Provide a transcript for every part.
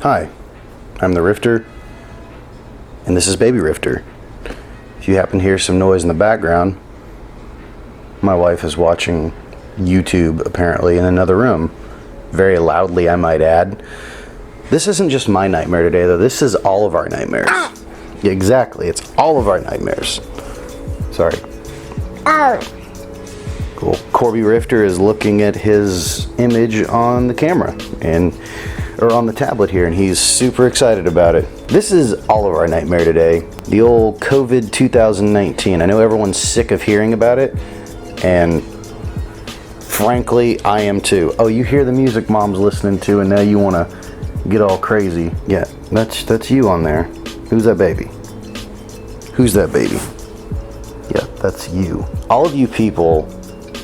Hi, I'm the Rifter, and this is Baby Rifter. If you happen to hear some noise in the background, my wife is watching YouTube apparently in another room, very loudly I might add. This isn't just my nightmare today though, this is all of our nightmares. Yeah, exactly, it's all of our nightmares. Sorry. Cool. Corby Rifter is looking at his image on the camera or on the tablet here, and he's super excited about it. This is all of our nightmare today. The old COVID2019. I know everyone's sick of hearing about it, and frankly, I am too. Oh, you hear the music mom's listening to, and now you want to get all crazy. Yeah, that's you on there. Who's that baby? Who's that baby? Yeah, that's you. All of you people.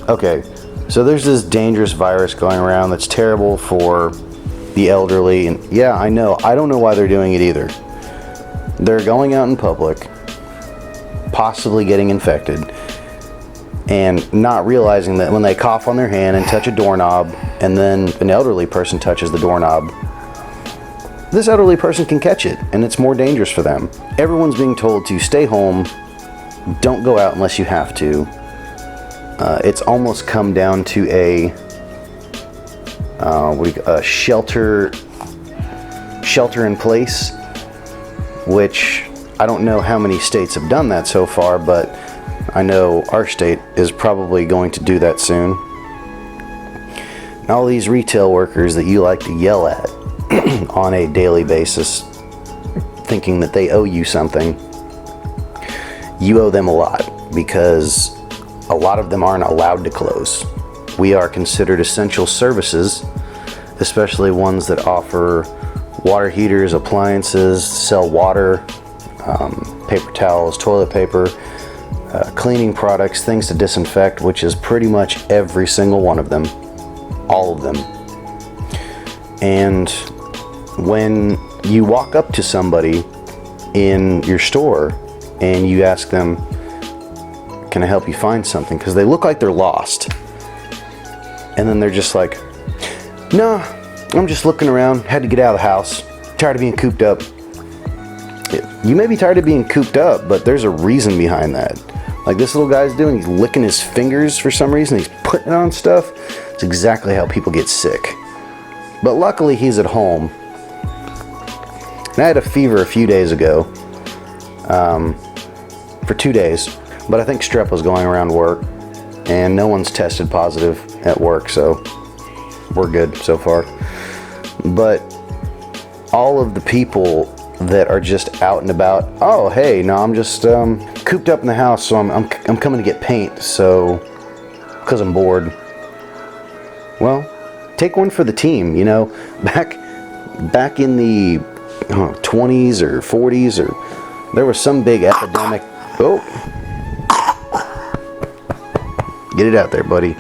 Okay, so there's this dangerous virus going around that's terrible for the elderly, and yeah, I know. I don't know why they're doing it either. They're going out in public, possibly getting infected, and not realizing that when they cough on their hand and touch a doorknob, and then an elderly person touches the doorknob, this elderly person can catch it, and it's more dangerous for them. Everyone's being told to stay home, don't go out unless you have to. It's almost come down to a shelter in place, which I don't know how many states have done that so far, but I know our state is probably going to do that soon. And all these retail workers that you like to yell at on a daily basis, thinking that they owe you something, you owe them a lot, because a lot of them aren't allowed to close. We are considered essential services, especially ones that offer water heaters, appliances, sell water, paper towels, toilet paper, cleaning products, things to disinfect, which is pretty much every single one of them, all of them. And when you walk up to somebody in your store and you ask them, can I help you find something? Because they look like they're lost. And then they're just like, no, I'm just looking around, had to get out of the house, tired of being cooped up. You may be tired of being cooped up, but there's a reason behind that. Like this little guy's doing, he's licking his fingers for some reason, he's putting it on stuff. It's exactly how people get sick. But luckily he's at home. And I had a fever a few days ago, for 2 days. But I think strep was going around work, and no one's tested positive at work, so we're good so far. But all of the people that are just out and about, oh hey, no, I'm just cooped up in the house, so I'm coming to get paint, so because I'm bored. Well, take one for the team, you know. Back in the 20s or 40s, or there was some big epidemic. Oh. Get it out there, buddy.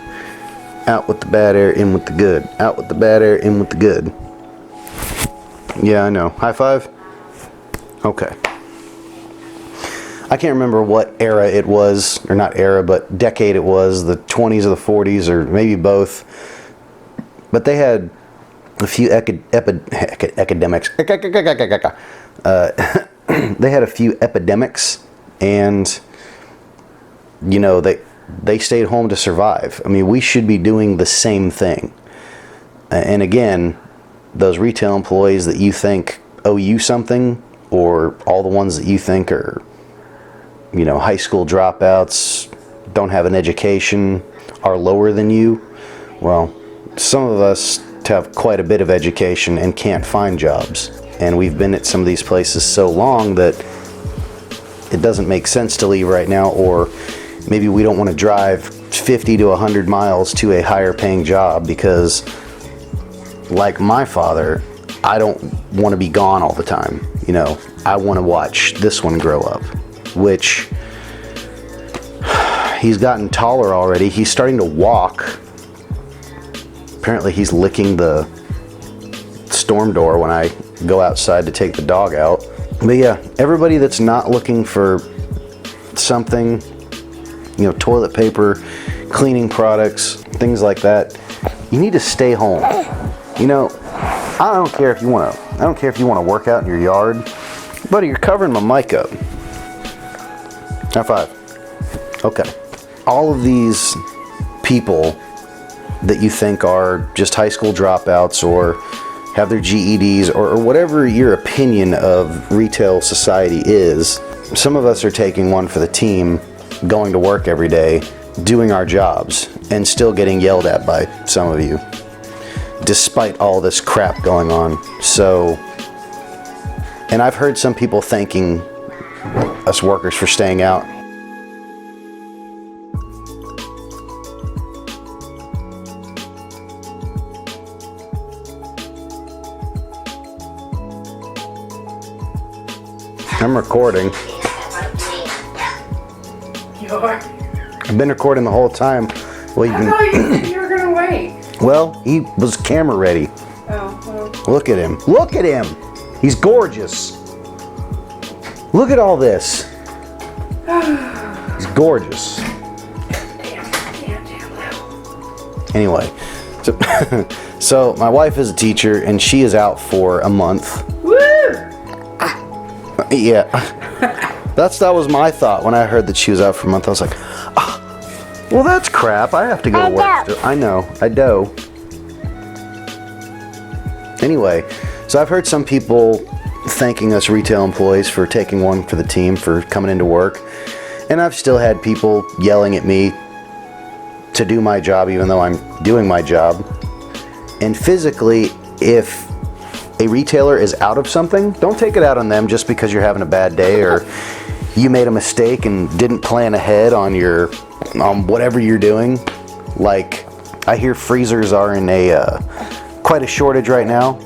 Out with the bad air, in with the good. Out with the bad air, in with the good. Yeah, I know. High five? Okay. I can't remember what era it was, or not era, but decade it was, the 20s or the 40s, or maybe both. But they had a few epidemics. They had a few epidemics, and, you know, they stayed home to survive. I mean, we should be doing the same thing. And again, those retail employees that you think owe you something, or all the ones that you think are, you know, high school dropouts, don't have an education, are lower than you. Well, some of us have quite a bit of education and can't find jobs. And we've been at some of these places so long that it doesn't make sense to leave right now, or maybe we don't want to drive 50 to 100 miles to a higher paying job because, like my father, I don't want to be gone all the time. You know, I want to watch this one grow up, which he's gotten taller already. He's starting to walk. Apparently he's licking the storm door when I go outside to take the dog out. But yeah, everybody that's not looking for something, you know, toilet paper, cleaning products, things like that, you need to stay home. You know, I don't care if you want to I don't care if you want to work out in your yard. Buddy, you're covering my mic up. High five. Okay. All of these people that you think are just high school dropouts or have their GEDs or whatever your opinion of retail society is, some of us are taking one for the team, going to work every day, doing our jobs, and still getting yelled at by some of you, despite all this crap going on. So, and I've heard some people thanking us workers for staying out. I'm recording. You are? I've been recording the whole time. Well, I thought you said you were gonna wait. Well, he was camera ready. Oh, well. Look at him. Look at him. He's gorgeous. Look at all this. He's gorgeous. Damn. Anyway, so my wife is a teacher and she is out for a month. Woo! Yeah. That was my thought when I heard that she was out for a month. I was like, well, that's crap. I have to go to work still. I know. I do. Anyway, so I've heard some people thanking us retail employees for taking one for the team, for coming into work. And I've still had people yelling at me to do my job even though I'm doing my job. And physically, if a retailer is out of something, don't take it out on them just because you're having a bad day or you made a mistake and didn't plan ahead on whatever you're doing. Like, I hear freezers are in quite a shortage right now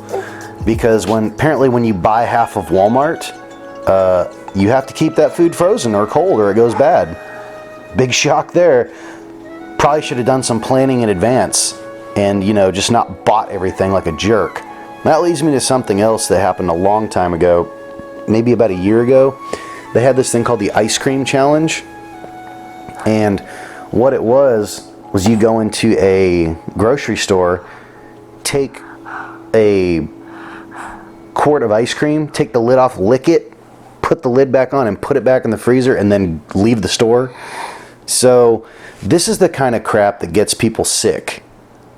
because apparently when you buy half of Walmart, you have to keep that food frozen or cold or it goes bad. Big shock there. Probably should have done some planning in advance and, just not bought everything like a jerk. That leads me to something else that happened a long time ago, maybe about a year ago. They had this thing called the ice cream challenge. And what it was you go into a grocery store, take a quart of ice cream, take the lid off, lick it, put the lid back on and put it back in the freezer and then leave the store. So this is the kind of crap that gets people sick.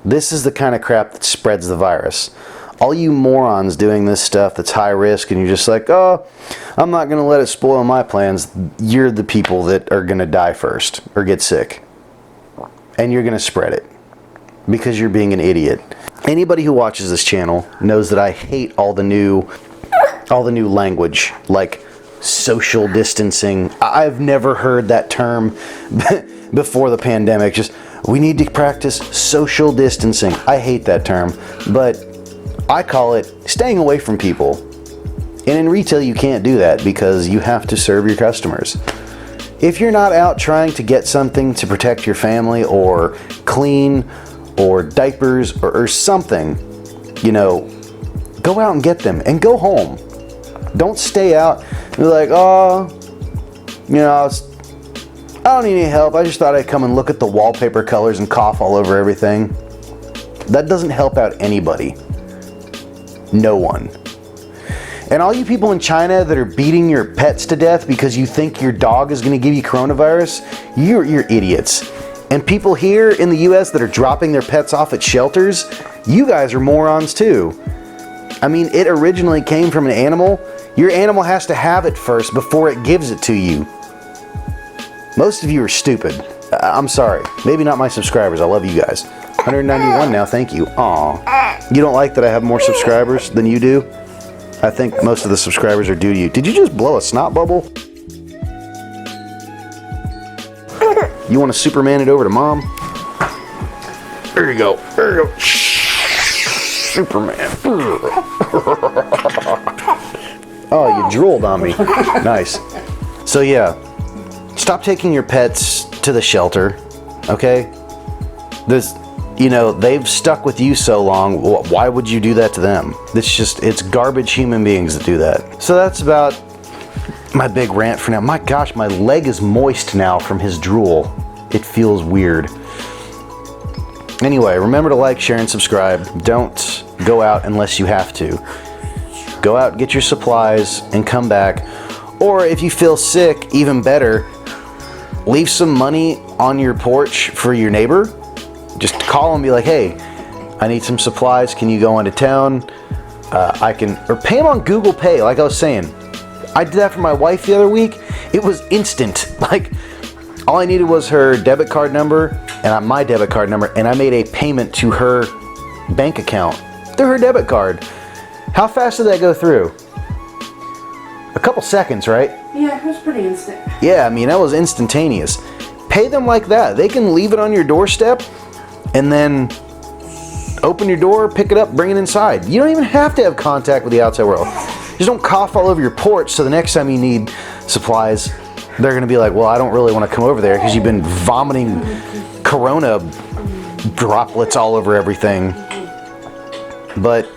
This is the kind of crap that spreads the virus. All you morons doing this stuff that's high risk and you're just like, oh, I'm not going to let it spoil my plans. You're the people that are going to die first or get sick. And you're going to spread it because you're being an idiot. Anybody who watches this channel knows that I hate all the new language like social distancing. I've never heard that term before the pandemic. Just, we need to practice social distancing. I hate that term, but I call it staying away from people. And in retail, you can't do that because you have to serve your customers. If you're not out trying to get something to protect your family or clean or diapers or something, go out and get them and go home. Don't stay out and be like, oh, I don't need any help. I just thought I'd come and look at the wallpaper colors and cough all over everything. That doesn't help out anybody. No one. And all you people in China that are beating your pets to death because you think your dog is going to give you coronavirus, you're idiots. And people here in the US that are dropping their pets off at shelters, you guys are morons too. I mean, it originally came from an animal. Your animal has to have it first before it gives it to you. Most of you are stupid. I'm sorry. Maybe not my subscribers. I love you guys. 191 now, thank you. Aw. You don't like that I have more subscribers than you do? I think most of the subscribers are due to you. Did you just blow a snot bubble? You want to Superman it over to Mom? There you go. There you go. Superman. Oh, you drooled on me. Nice. So yeah, stop taking your pets to the shelter, okay? They've stuck with you so long, why would you do that to them? It's garbage human beings that do that. So that's about my big rant for now. My gosh, my leg is moist now from his drool. It feels weird. Anyway, remember to like, share, and subscribe. Don't go out unless you have to. Go out, get your supplies, and come back. Or if you feel sick, even better, leave some money on your porch for your neighbor. Just call and be like, hey, I need some supplies. Can you go into town? Or pay them on Google Pay, like I was saying. I did that for my wife the other week. It was instant. Like, all I needed was her debit card number and my debit card number, and I made a payment to her bank account through her debit card. How fast did that go through? A couple seconds, right? Yeah, it was pretty instant. Yeah, I mean, that was instantaneous. Pay them like that. They can leave it on your doorstep and then open your door, pick it up, bring it inside. You don't even have to have contact with the outside world. Just don't cough all over your porch, so the next time you need supplies, they're going to be like, well, I don't really want to come over there because you've been vomiting corona droplets all over everything. But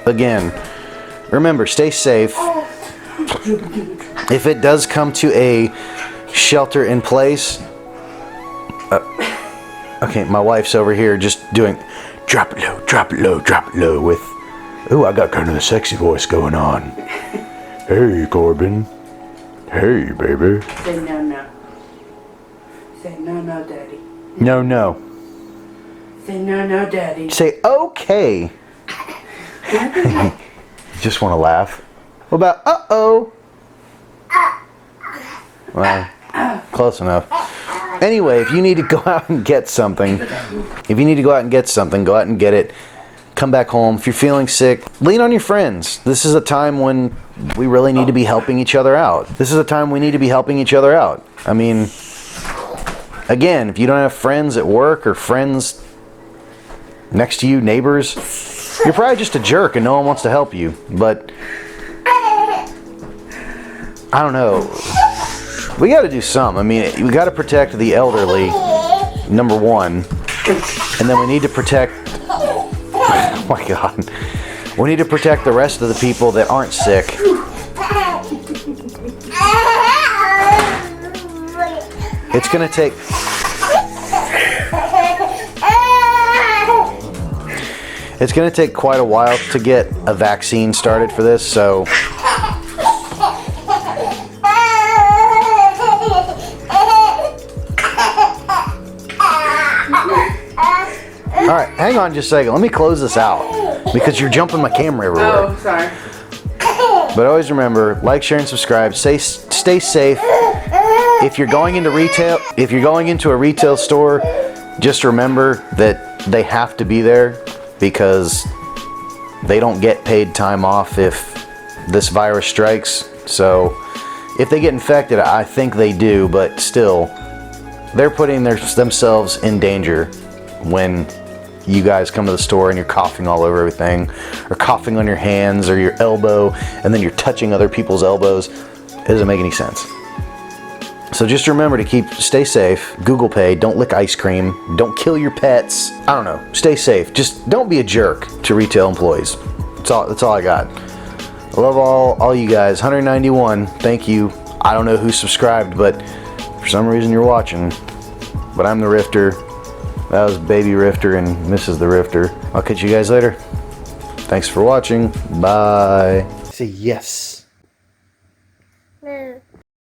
again, remember, stay safe. If it does come to a shelter in place, okay, my wife's over here just doing drop it low, drop it low, drop it low with, ooh, I got kind of the sexy voice going on. Hey, Corbin. Hey, baby. Say no, no. Say no, no, daddy. No, no. Say no, no, daddy. Say okay. Just want to laugh. What about uh-oh? Well, close enough. Anyway, if you need to go out and get something, go out and get it. Come back home. If you're feeling sick, lean on your friends. This is a time when we really need to be helping each other out. I mean, again, if you don't have friends at work or friends next to you, neighbors, you're probably just a jerk and no one wants to help you. But I don't know. We got to do something. I mean, we got to protect the elderly, number one. And then we need to protect, oh my God. We need to protect the rest of the people that aren't sick. It's going to take... It's going to take quite a while to get a vaccine started for this, so... Alright, hang on just a second. Let me close this out because you're jumping my camera everywhere. Oh, sorry. But always remember, like, share, and subscribe. Stay safe. If you're going into a retail store, just remember that they have to be there because they don't get paid time off if this virus strikes. So if they get infected, I think they do, but still, they're putting themselves in danger when you guys come to the store and you're coughing all over everything, or coughing on your hands or your elbow, and then you're touching other people's elbows. It doesn't make any sense. So just remember to stay safe. Google Pay, don't lick ice cream, don't kill your pets. I don't know, stay safe. Just don't be a jerk to retail employees. That's all I got. I love all you guys. 191, thank you. I don't know who subscribed, but for some reason you're watching. But I'm the Rifter. That was Baby Rifter and Mrs. the Rifter. I'll catch you guys later. Thanks for watching. Bye. Say yes.